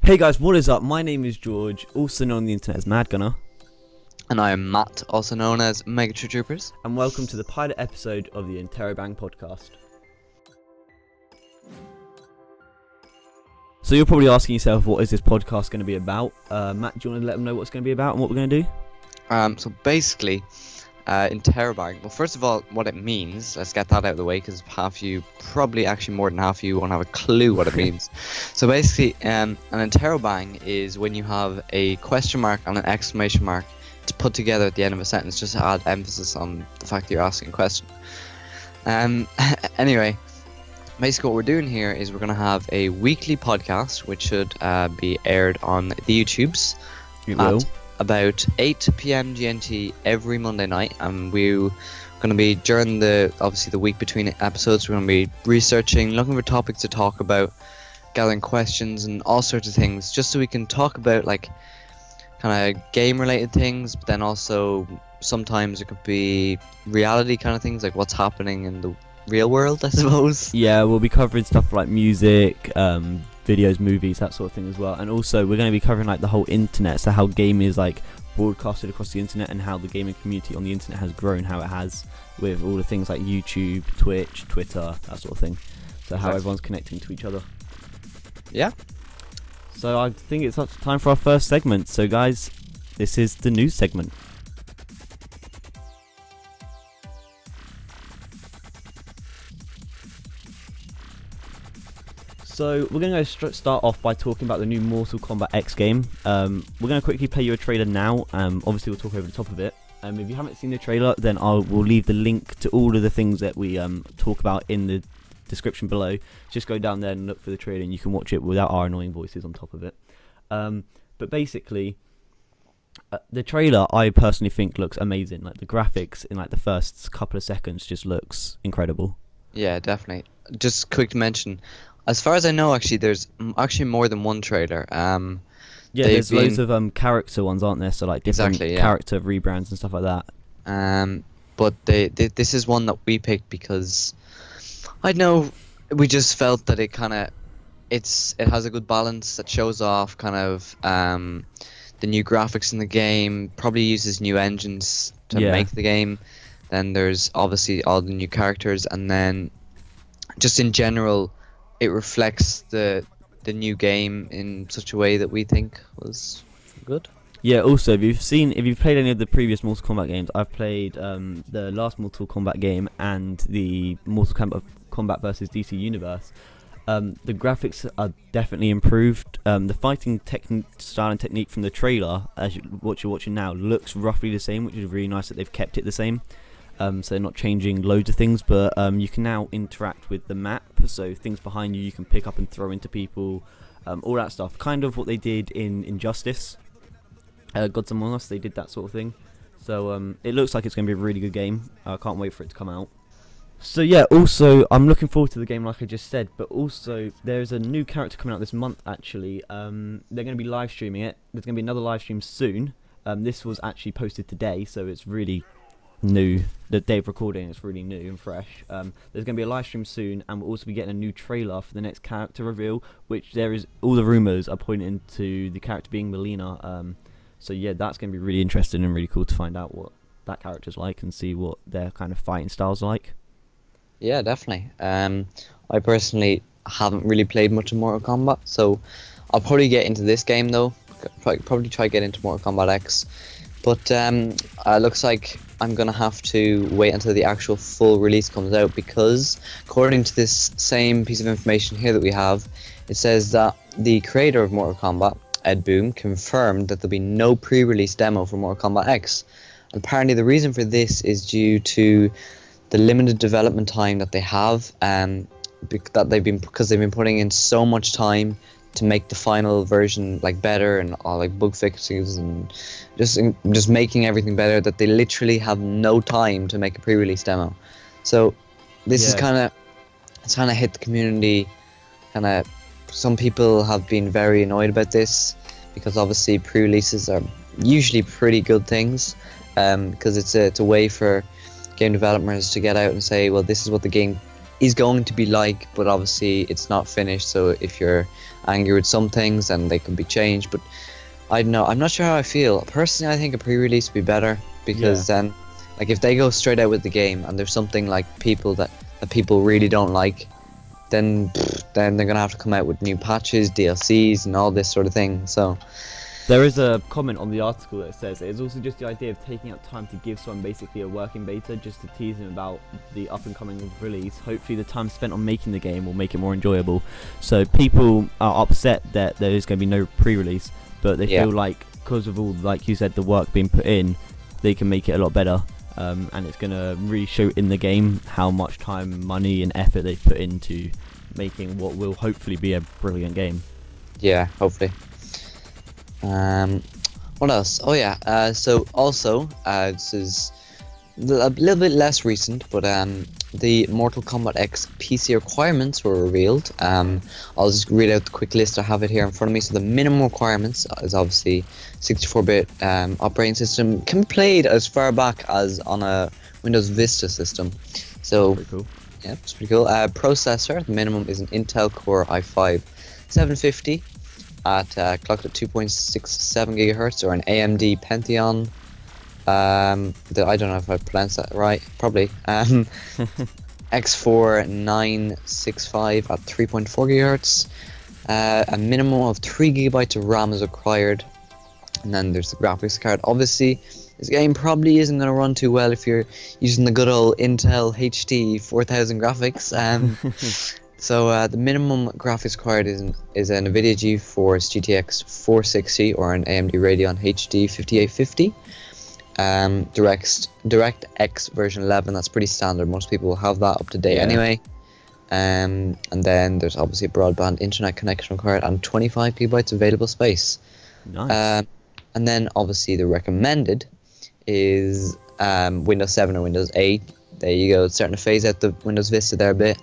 Hey guys, what is up? My name is George, also known on the internet as Mad Gunner. And I am Matt, also known as Mega Troopers. And welcome to the pilot episode of the Interrobang Podcast. So you're probably asking yourself, what is this podcast going to be about? Matt, do you want to let them know what it's going to be about and what we're going to do? So basically, Interrobang, well, first of all, what it means, let's get that out of the way, because half you, probably actually more than half you, won't have a clue what it means. So basically, an Interrobang is when you have a question mark and an exclamation mark to put together at the end of a sentence, just to add emphasis on the fact that you're asking a question. Anyway, basically what we're doing here is we're going to have a weekly podcast, which should be aired on the YouTubes. It will. About 8 PM GMT every Monday night, and we're going to be, during the week between episodes, we're going to be researching, looking for topics to talk about, gathering questions and all sorts of things, just so we can talk about like kind of game related things, but then also sometimes it could be reality kind of things, like what's happening in the real world, I suppose. Yeah, we'll be covering stuff like music, videos, movies, that sort of thing as well. And also we're going to be covering like the whole internet, so how gaming is like broadcasted across the internet and how the gaming community on the internet has grown, how it has with all the things like YouTube, Twitch, Twitter, that sort of thing. So how everyone's connecting to each other. Yeah. So I think it's time for our first segment. So guys, this is the news segment. So we're going to start off by talking about the new Mortal Kombat X game. We're going to quickly play you a trailer now. Obviously we'll talk over the top of it. If you haven't seen the trailer, then we'll leave the link to all of the things that we talk about in the description below. Just go down there and look for the trailer and you can watch it without our annoying voices on top of it. But basically, the trailer I personally think looks amazing. Like the graphics in like the first couple of seconds just looks incredible. Yeah, definitely. Just quick to mention, as far as I know, actually, there's actually more than one trailer. Yeah, there's loads of character ones, aren't there? So like different character rebrands and stuff like that. But this is one that we picked because I know we just felt that it has a good balance that shows off kind of the new graphics in the game. Probably uses new engines to make the game. Then there's obviously all the new characters, and then just in general, it reflects the new game in such a way that we think was good. Yeah, also if you've played any of the previous Mortal Kombat games, I've played the last Mortal Kombat game and the Mortal Kombat vs DC Universe. The graphics are definitely improved. The fighting style and technique from the trailer, what you're watching now, looks roughly the same, which is really nice that they've kept it the same. So they're not changing loads of things, but you can now interact with the map, so things behind you can pick up and throw into people, all that stuff. Kind of what they did in Injustice, Gods Among Us, they did that sort of thing. So it looks like it's going to be a really good game. I can't wait for it to come out. So yeah, also I'm looking forward to the game like I just said, but also there's a new character coming out this month actually. They're going to be live streaming it. There's going to be another live stream soon. This was actually posted today, so it's really new. The day of recording is really new and fresh. There's going to be a live stream soon, and we'll also be getting a new trailer for the next character reveal, which all the rumours are pointing to the character being Melina. So yeah, that's going to be really interesting and really cool to find out what that character's like and see what their kind of fighting style's like. Yeah, definitely. I personally haven't really played much of Mortal Kombat, so I'll probably get into this game though. Probably try to get into Mortal Kombat X. But looks like I'm going to have to wait until the actual full release comes out, because according to this same piece of information here that we have, it says that the creator of Mortal Kombat, Ed Boon, confirmed that there'll be no pre-release demo for Mortal Kombat X. And apparently the reason for this is due to the limited development time that they have, because they've been putting in so much time to make the final version like better and all like bug fixes and just making everything better, that they literally have no time to make a pre-release demo. So this is kind of hit the community. Some people have been very annoyed about this, because obviously pre-releases are usually pretty good things, because it's a way for game developers to get out and say, well, this is what the game is going to be like, but obviously it's not finished, so if you're angry with some things, then they can be changed. But I don't know, I'm not sure how I feel. Personally, I think a pre-release would be better, because then, like, if they go straight out with the game and there's something like that people really don't like, then they're gonna have to come out with new patches, DLCs, and all this sort of thing. So there is a comment on the article that says it's also just the idea of taking out time to give someone basically a working beta, just to tease them about the up and coming release. Hopefully the time spent on making the game will make it more enjoyable. So people are upset that there is going to be no pre-release, but they feel like because of all, like you said, the work being put in, they can make it a lot better. And it's going to really show in the game how much time, money and effort they've put into making what will hopefully be a brilliant game. Yeah, hopefully. What else? Oh yeah, so also, this is a little bit less recent, but the Mortal Kombat X PC requirements were revealed. I'll just read out the quick list. I have it here in front of me. So the minimum requirements is obviously 64-bit operating system, can be played as far back as on a Windows Vista system. So pretty cool. Yeah, it's pretty cool. Processor, the minimum is an Intel Core i5 750 at clocked at 2.67 gigahertz, or an AMD Pentheon. I don't know if I pronounced that right. Probably. X4 965 at 3.4 gigahertz. A minimum of 3 gigabytes of RAM is required. And then there's the graphics card. Obviously, this game probably isn't going to run too well if you're using the good old Intel HD 4000 graphics. So the minimum graphics card is a NVIDIA GeForce GTX 460 or an AMD Radeon HD 5850. DirectX version 11, that's pretty standard. Most people will have that up to date anyway. And then there's obviously a broadband internet connection required and 25 gigabytes available space. Nice. And then obviously the recommended is Windows 7 or Windows 8. There you go. It's starting to phase out the Windows Vista there a bit.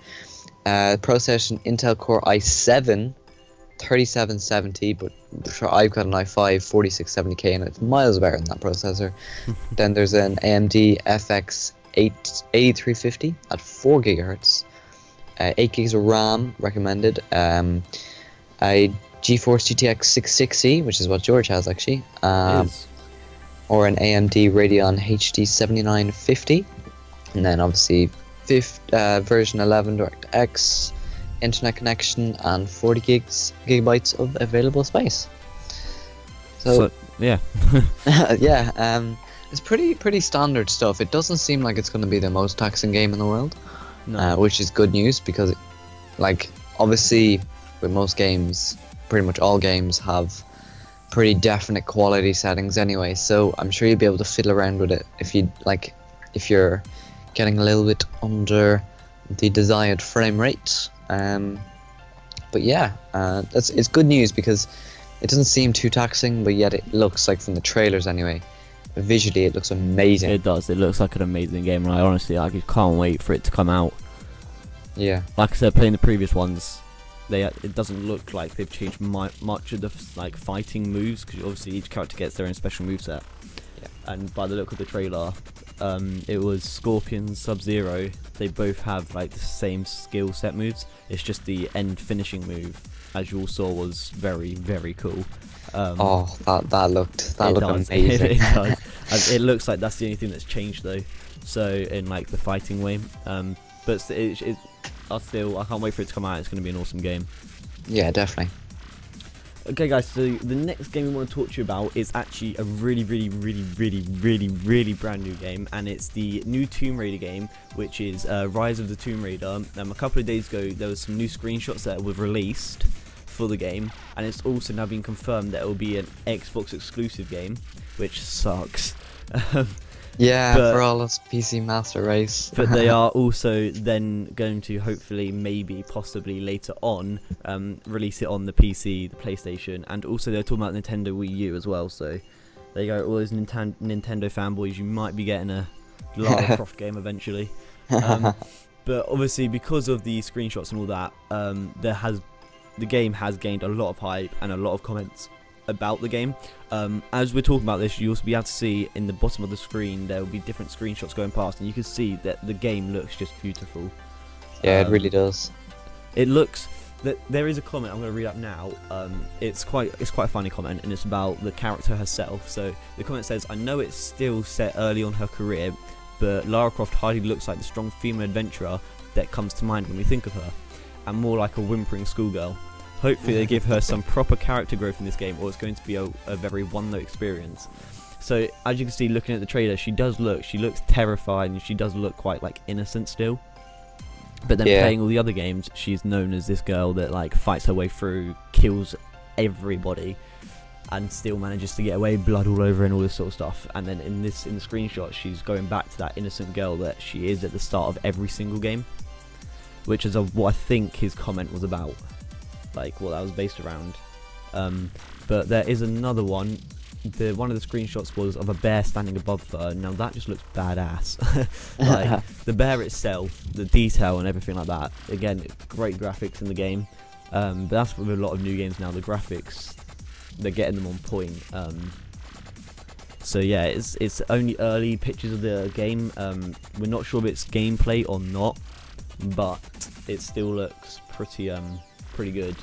Processor Intel Core i7 3770, but I've got an i5 4670K and it's miles better than that processor. Then there's an AMD FX 8350 at 4 gigahertz, 8 gigs of RAM recommended, a GeForce GTX 660, which is what George has actually, or an AMD Radeon HD 7950, and then obviously version 11 DirectX, internet connection, and 40 gigabytes of available space. So yeah. It's pretty standard stuff. It doesn't seem like it's going to be the most taxing game in the world, which is good news, because like obviously with most games, pretty much all games have pretty definite quality settings anyway, so I'm sure you'll be able to fiddle around with it if you're getting a little bit under the desired frame rate. But yeah, it's good news because it doesn't seem too taxing, but yet it looks like, from the trailers anyway, visually it looks amazing. It does. It looks like an amazing game, and I just can't wait for it to come out. Yeah. Like I said, playing the previous ones, it doesn't look like they've changed much of the fighting moves, because obviously each character gets their own special moveset. Yeah. And by the look of the trailer, it was Scorpion, Sub-Zero. They both have like the same skill set moves. It's just the end finishing move, as you all saw, was very, very cool. That looked amazing. It does. It looks like that's the only thing that's changed though. So in like the fighting way, but I can't wait for it to come out. It's going to be an awesome game. Yeah, definitely. Okay guys, so the next game we want to talk to you about is actually a really brand new game, and it's the new Tomb Raider game, which is Rise of the Tomb Raider. A couple of days ago there was some new screenshots that were released for the game, and it's also now been confirmed that it will be an Xbox exclusive game, which sucks. Yeah, for all us PC master race. But they are also then going to hopefully, maybe, possibly later on, release it on the PC, the PlayStation, and also they're talking about Nintendo Wii U as well. So there you go, all those Nintendo fanboys, you might be getting a Lara Croft game eventually. But obviously, because of the screenshots and all that, the game has gained a lot of hype and a lot of comments about the game. As we're talking about this, you'll also be able to see in the bottom of the screen there will be different screenshots going past, and you can see that the game looks just beautiful. Yeah, it really does. It looks that there is a comment I'm going to read up now. It's quite a funny comment, and it's about the character herself. So the comment says, "I know it's still set early on her career, but Lara Croft hardly looks like the strong female adventurer that comes to mind when we think of her, and more like a whimpering schoolgirl. Hopefully they give her some proper character growth in this game, or it's going to be a very one-note experience." So as you can see, looking at the trailer, she looks terrified, and she does look quite like innocent still. But then playing all the other games, she's known as this girl that like fights her way through, kills everybody, and still manages to get away, blood all over and all this sort of stuff. And then in the screenshot, she's going back to that innocent girl that she is at the start of every single game, which is what I think his comment was about, like what that was based around. But there is another one. One of the screenshots was of a bear standing above her. Now that just looks badass. Like the bear itself, the detail and everything like that. Again, great graphics in the game. But that's with a lot of new games now. The graphics, they're getting them on point. So yeah, it's only early pictures of the game. We're not sure if it's gameplay or not, but it still looks pretty good.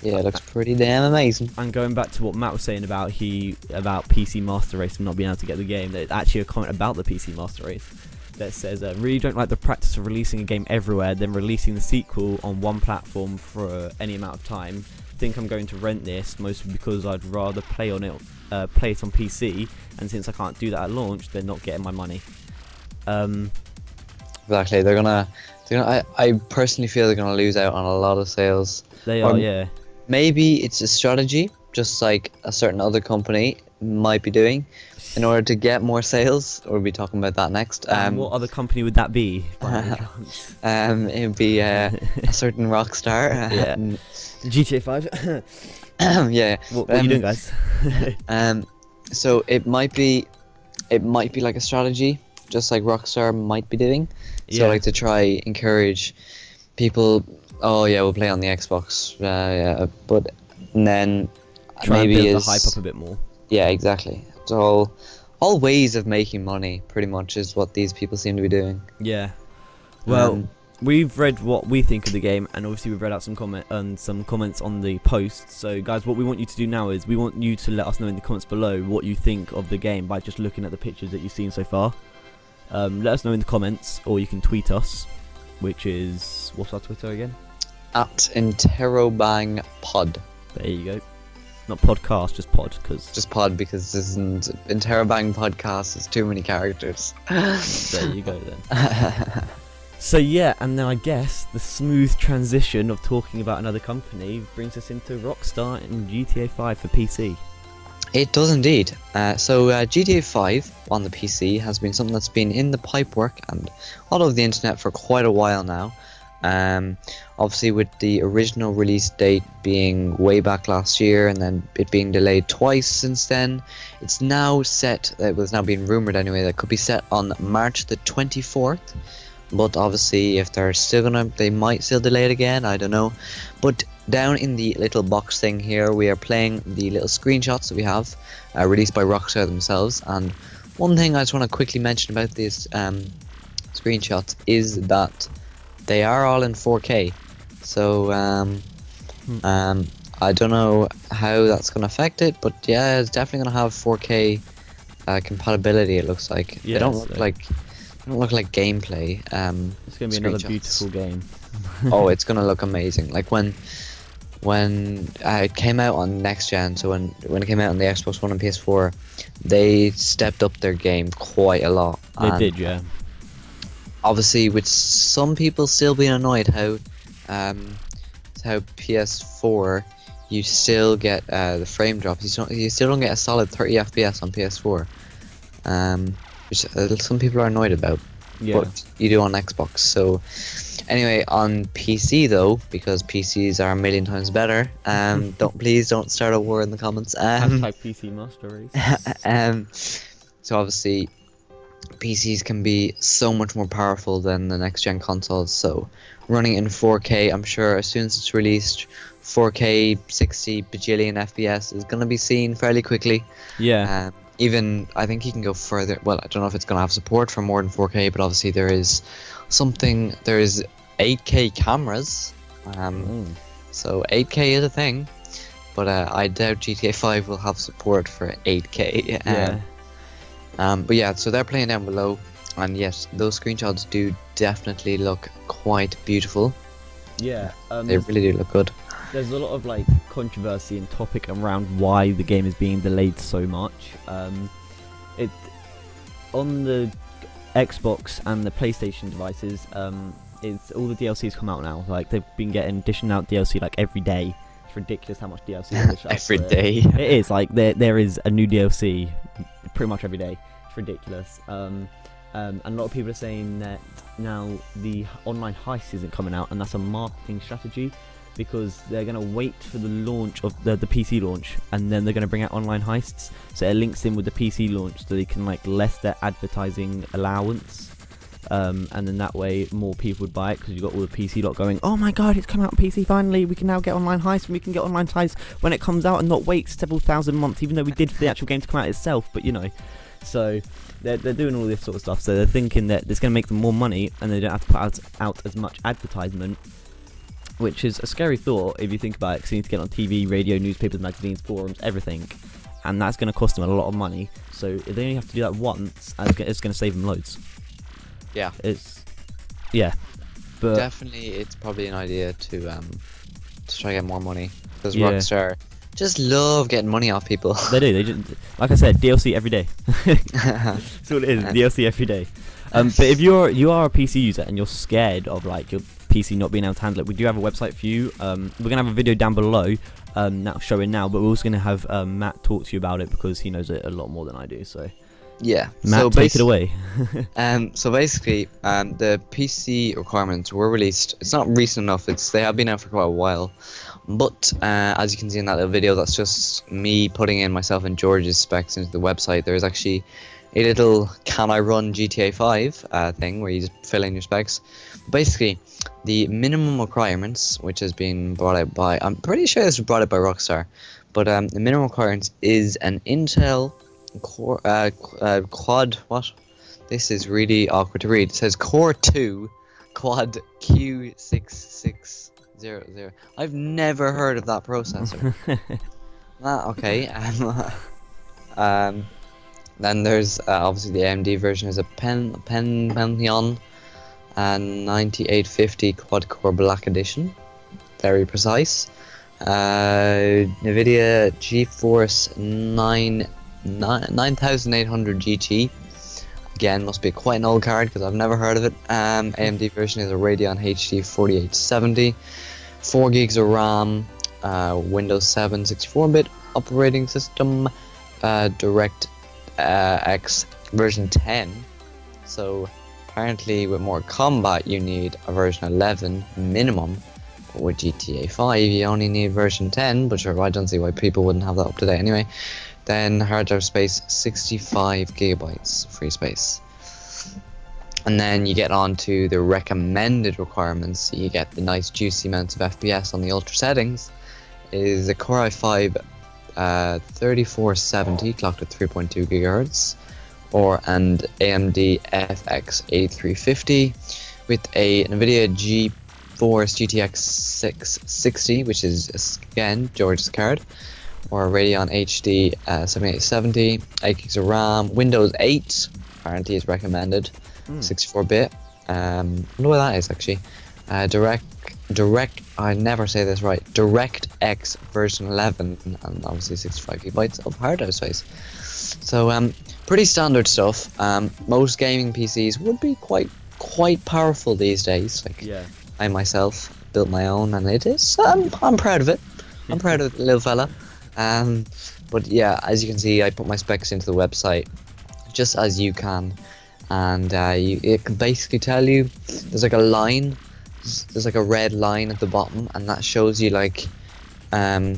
Yeah, it looks pretty damn amazing. And going back to what Matt was saying about PC Master Race and not being able to get the game, there's actually a comment about the PC Master Race that says, really don't like the practice of releasing a game everywhere, then releasing the sequel on one platform for any amount of time. Think I'm going to rent this, mostly because I'd rather play it on PC, and since I can't do that at launch, they're not getting my money. Exactly, they're gonna. I personally feel they're gonna lose out on a lot of sales. They are, yeah. Maybe it's a strategy, just like a certain other company might be doing, in order to get more sales. We'll be talking about that next. What other company would that be? It would be a certain Rockstar. Yeah. GTA 5. Yeah. What are you doing, guys? So it might be like a strategy, just like Rockstar might be doing. So like to try encourage people. Oh yeah, we'll play on the Xbox. Yeah, but then try maybe and build the hype up a bit more. Yeah, exactly. It's all ways of making money, pretty much, is what these people seem to be doing. Yeah. Well, we've read what we think of the game, and obviously we've read out some comments on the post. So guys, what we want you to do now is we want you to let us know in the comments below what you think of the game by just looking at the pictures that you've seen so far. Let us know in the comments, or you can tweet us, which is, what's our Twitter again? At Interrobang Pod. There you go. Not podcast, just pod, just pod, because this isn't Interrobang Podcast. There's too many characters. There you go then. So yeah, and then I guess the smooth transition of talking about another company brings us into Rockstar and GTA 5 for PC. It does indeed. So GTA 5 on the PC has been something that's been in the pipework and all over the internet for quite a while now. Obviously with the original release date being way back last year, and then it being delayed twice since then, it's now set, it was now being rumoured anyway, that it could be set on March the 24th. But obviously if they're still they might still delay it again, I don't know. But down in the little box thing here, we are playing the little screenshots that we have released by Rockstar themselves. And one thing I just want to quickly mention about these screenshots is that they are all in 4K. So I don't know how that's going to affect it, but yeah, it's definitely going to have 4K compatibility, it looks like. Yeah, they don't look like gameplay. It's going to be another beautiful game. Oh, it's going to look amazing. Like when it came out on next gen, so when it came out on the Xbox One and PS4, they stepped up their game quite a lot. They did, yeah. Obviously, with some people still being annoyed how PS4 you still get the frame drops. You still don't get a solid 30 FPS on PS4, which some people are annoyed about. Yeah. But you do on Xbox. So anyway, on PC though, because PCs are a million times better. Please don't start a war in the comments. Hashtag PC Master Race. So obviously, PCs can be so much more powerful than the next gen consoles. So running in 4K, I'm sure as soon as it's released, 4K 60 bajillion FPS is gonna be seen fairly quickly. Yeah. Even I think you can go further. Well, I don't know if it's gonna have support for more than 4K, but obviously there is 8K cameras. So 8K is a thing, but I doubt GTA 5 will have support for 8K. But yeah, so they're playing down below, and yes, those screenshots do definitely look quite beautiful. Yeah, they really do look good. There's a lot of like controversy and topic around why the game is being delayed so much. It on the Xbox and the PlayStation devices, it's all the DLCs come out now. Like they've been getting dishing out DLC like every day. It's ridiculous how much DLC they dish out every for it. day. It is like there is a new DLC pretty much every day. It's ridiculous. And a lot of people are saying that now the online heist isn't coming out, and that's a marketing strategy, because they're going to wait for the launch of the PC launch, and then they're going to bring out online heists, so it links in with the PC launch so they can like less their advertising allowance, and then that way more people would buy it, because you've got all the PC lot going, oh my god, it's come out on PC finally, we can now get online heists, and we can get online heists when it comes out and not wait several thousand months, even though we did for the actual game to come out itself. But you know, so they're doing all this sort of stuff, so they're thinking that it's going to make them more money and they don't have to put out as much advertisement, which is a scary thought if you think about it, because you need to get on TV, radio, newspapers, magazines, forums, everything, and that's going to cost them a lot of money. So if they only have to do that once, it's going to save them loads. Yeah, but definitely it's probably an idea to try to get more money, because Yeah. Rockstar just love getting money off people. They do. They just, like I said, DLC every day. That's what it is. DLC every day. But if you are a PC user and you're scared of like your PC not being able to handle it, we do have a website for you. We're gonna have a video down below, now showing now, but we're also gonna have Matt talk to you about it, because he knows it a lot more than I do. So Yeah. Matt, so take it away. So basically, the PC requirements were released. It's not recent enough. They have been out for quite a while. But as you can see in that little video, that's just me putting in myself and George's specs into the website. There's actually a little "Can I run GTA 5" thing where you just fill in your specs. Basically, the minimum requirements, which has been brought out by, I'm pretty sure this was brought out by Rockstar, but the minimum requirements is an Intel Core quad. What? This is really awkward to read. It says Core 2 Quad Q6600. I've never heard of that processor. Okay. Then there's obviously the AMD version is a Pentium 9850 quad core Black Edition, very precise. NVIDIA GeForce 9800 GT, again must be quite an old card because I've never heard of it. AMD version is a Radeon HD 4870, 4 gigs of RAM, Windows 7 64-bit operating system, DirectX version 10. So apparently with Mortal Kombat you need a version 11 minimum, but with GTA 5 you only need version 10, but sure, I don't see why people wouldn't have that up to date anyway. Then hard drive space 65 gigabytes free space. And then you get on to the recommended requirements. So you get the nice juicy amounts of FPS on the ultra settings. Is a Core i5 3470 clocked at 3.2 gigahertz, and AMD FX 8350 with a NVIDIA GeForce GTX 660, which is again George's card, or a Radeon HD 7870, 8 gigs of RAM, Windows 8 apparently is recommended, 64-bit. I wonder what that is actually. Direct, I never say this right, DirectX version 11, and obviously 65 gigabytes of hard drive space. So pretty standard stuff. Most gaming PCs would be quite powerful these days. Like, Yeah. I myself built my own, and it is. I'm proud of it. I'm proud of the little fella. But yeah, as you can see, I put my specs into the website, just as you can, and it can basically tell you there's like a line. There's like a red line at the bottom, and that shows you like a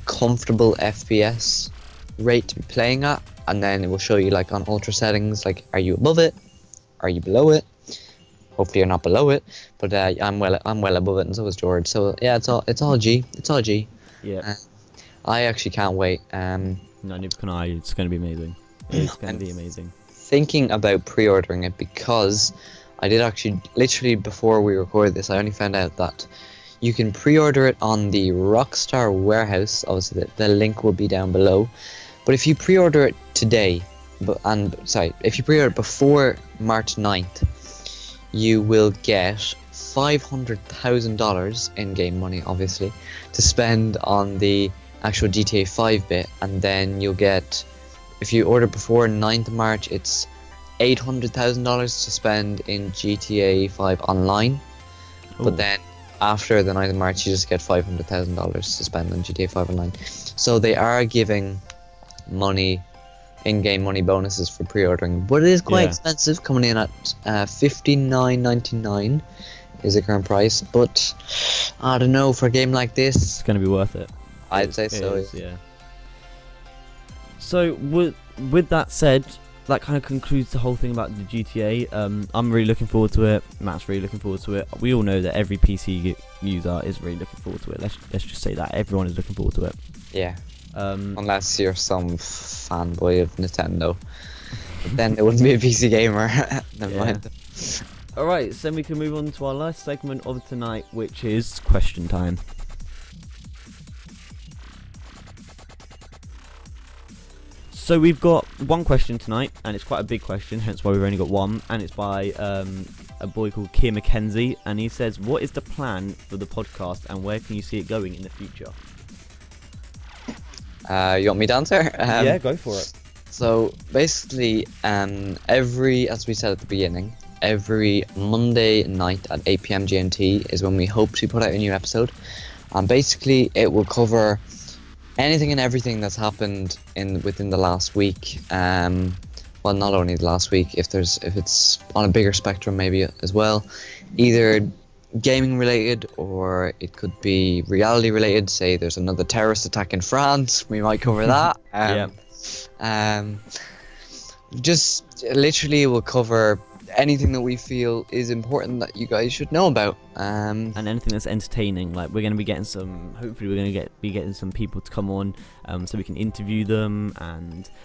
comfortable FPS rate to be playing at, and then it will show you like on ultra settings, like are you above it, are you below it. Hopefully you're not below it, but I'm well above it, and so is George. So yeah, it's all G. Yeah. I actually can't wait. No, neither can I. It's going to be amazing. It's going to be amazing. Thinking about pre-ordering it because I did actually, literally before we recorded this, I only found out that you can pre-order it on the Rockstar warehouse. Obviously, the link will be down below. But if you pre-order it today, if you pre-order it before March 9th, you will get $500,000 in-game money, obviously, to spend on the actual GTA 5 bit, and then you'll get, if you order before 9th of March, it's $800,000 to spend in GTA 5 online. Ooh. But then after the 9th of March, you just get $500,000 to spend on GTA 5 online. So they are giving money, in-game money bonuses for pre-ordering, but it is quite expensive, coming in at $59.99 is the current price. But I don't know, for a game like this, it's going to be worth it. I'd say so. Yeah. So with that said, that kind of concludes the whole thing about the GTA. I'm really looking forward to it. Matt's really looking forward to it. We all know that every PC user is really looking forward to it. Let's just say that everyone is looking forward to it. Yeah. Unless you're some fanboy of Nintendo, but then it wouldn't be a PC gamer. Never mind. Alright, so then we can move on to our last segment of tonight, which is question time. So we've got one question tonight, and it's quite a big question, hence why we've only got one, and it's by a boy called Keir McKenzie, and he says, what is the plan for the podcast, and where can you see it going in the future? You want me to answer? Yeah, go for it. So basically, as we said at the beginning, every Monday night at 8 PM GMT is when we hope to put out a new episode, and basically it will cover anything and everything that's happened within the last week. Well, not only the last week, if it's on a bigger spectrum maybe as well, either gaming related or it could be reality related. Say there's another terrorist attack in France, we might cover that. Just literally we'll cover anything that we feel is important that you guys should know about, and anything that's entertaining. Like, we're going to be getting hopefully we're going to be getting some people to come on, so we can interview them.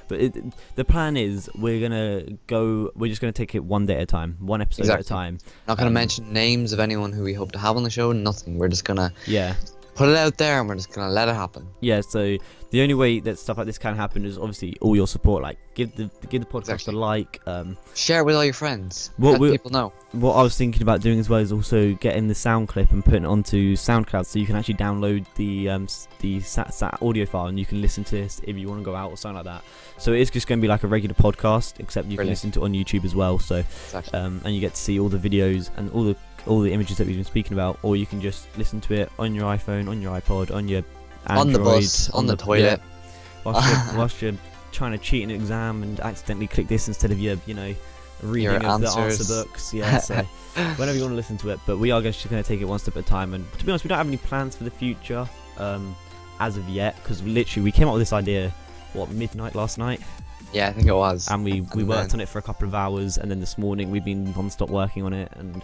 But the plan is we're just going to take it one day at a time, one episode at a time. Not going to mention names of anyone who we hope to have on the show, nothing. We're just going to put it out there, and we're just going to let it happen. Yeah, so the only way that stuff like this can happen is obviously all your support. Like, give the podcast a like. Share it with all your friends. Let people know. What I was thinking about doing as well is also getting the sound clip and putting it onto SoundCloud, so you can actually download the sat audio file, and you can listen to this if you want to go out or something like that. So it's just going to be like a regular podcast, except you can listen to it on YouTube as well. So and you get to see all the videos and all the images that we've been speaking about, or you can just listen to it on your iPhone, on your iPod, on your Android, on the bus, on the toilet, whilst you're trying to cheat an exam and accidentally click this instead of your reading of the answer books. Yeah, so whenever you want to listen to it. But we are just going to take it one step at a time, and to be honest, we don't have any plans for the future as of yet, because literally we came up with this idea midnight last night. Yeah, I think it was, and we worked on it for a couple of hours, and then this morning we've been non-stop working on it, and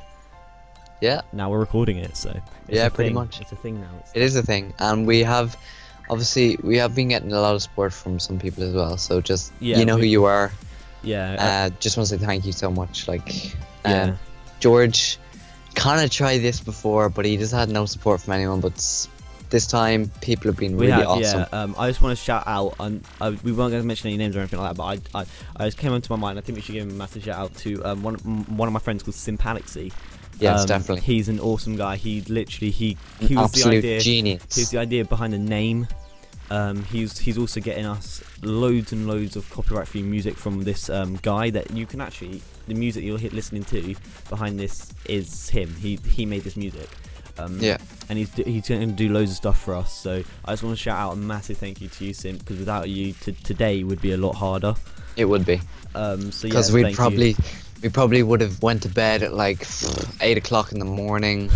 now we're recording it. So pretty much it's a thing now. It is a thing, and we have been getting a lot of support from some people as well. So just you know who you are. Just want to say thank you so much. George kind of tried this before, but he just had no support from anyone. But this time, people have been really awesome. I just want to shout out, and we weren't going to mention any names or anything like that, but I just came onto my mind. I think we should give him a massive shout out to one of my friends called Simpalaxy. Yes, definitely. He's an awesome guy. He was absolute the idea. Genius. He was the idea behind the name. He's also getting us loads and loads of copyright-free music from this guy that you can actually, the music you're listening to behind this is him. He made this music. And he's going to do loads of stuff for us. So I just want to shout out a massive thank you to you, Simp, because without you, today would be a lot harder. It would be. Because we probably would have went to bed at like 8 o'clock in the morning,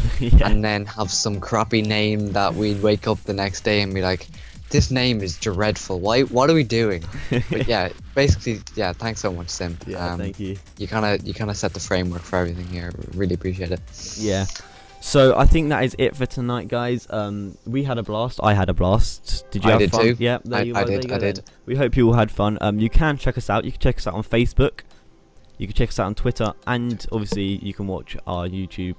and then have some crappy name that we'd wake up the next day and be like, this name is dreadful. What are we doing? But basically, thanks so much, Simp. Thank you. You kind of set the framework for everything here. Really appreciate it. Yeah. So I think that is it for tonight, guys. We had a blast. I had a blast. Did you have fun? Too. Yeah, I did. We hope you all had fun. You can check us out. You can check us out on Facebook, You can check us out on Twitter, and obviously you can watch our YouTube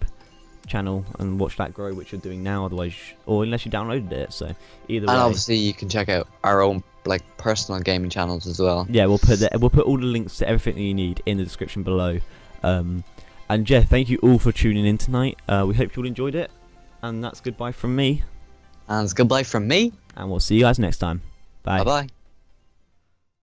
channel and watch that grow, which you're doing now. Otherwise, or unless you downloaded it. So either way. And obviously you can check out our own like personal gaming channels as well. Yeah, we'll put all the links to everything that you need in the description below. And yeah, thank you all for tuning in tonight. We hope you all enjoyed it, and that's goodbye from me. And it's goodbye from me. And we'll see you guys next time. Bye. Bye bye.